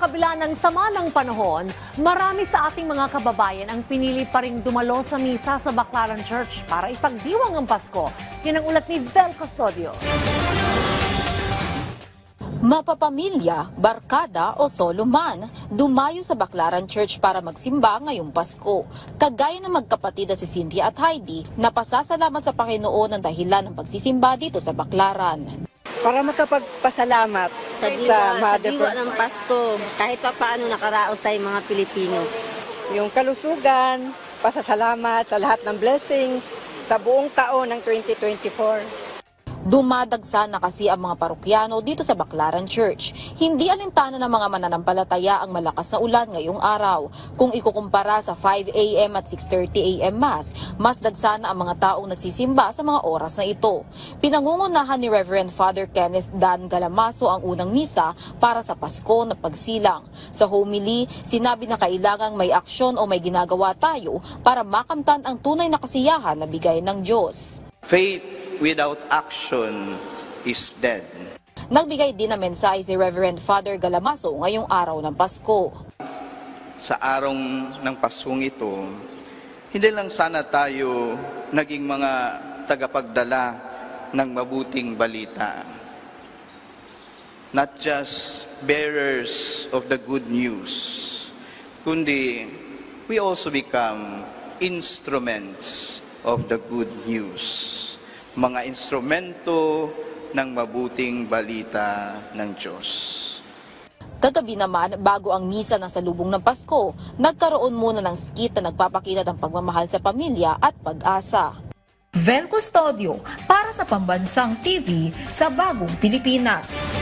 kabila ng sama ng panahon, marami sa ating mga kababayan ang pinili pa ring dumalo sa misa sa Baclaran Church para ipagdiwang ang Pasko. Yan ang ulat ni Vel Custodio. Mapapamilya, barkada o solo man, dumayo sa Baclaran Church para magsimba ngayong Pasko. Kagaya ng magkapatid na si Cynthia at Heidi na pasasalamat sa Panginoon ang dahilan ng pagsisimba dito sa Baclaran. Para makapagpasalamat sa Mother ng Pasko, kahit pa paano nakaraos sa mga Pilipino. Yung kalusugan, pasasalamat sa lahat ng blessings sa buong taon ng 2024. Dumadagsa na kasi ang mga parokyano dito sa Baclaran Church. Hindi alintana ng mga mananampalataya ang malakas na ulan ngayong araw. Kung ikukumpara sa 5 a.m. at 6:30 a.m. Mass, mas dagsa na ang mga taong nagsisimba sa mga oras na ito. Pinangungunahan ni Reverend Father Kenneth Dan Galamaso ang unang misa para sa Pasko na pagsilang. Sa homily, sinabi na kailangang may aksyon o may ginagawa tayo para makamtan ang tunay na kasiyahan na bigay ng Diyos. Faith without action is dead. Nagbigay din ng mensahe si Reverend Father Galamaso ngayong araw ng Pasko. Sa araw ng Paskong ito, hindi lang sana tayo naging mga tagapagdala ng mabuting balita. Not just bearers of the good news, kundi we also become instruments of the good news. Mga instrumento ng mabuting balita ng Diyos. Kagabi naman, bago ang misa ng salubong ng Pasko, nagkaroon muna ng skit na nagpapakita ng pagmamahal sa pamilya at pag-asa. Vel Custodio para sa Pambansang TV sa Bagong Pilipinas.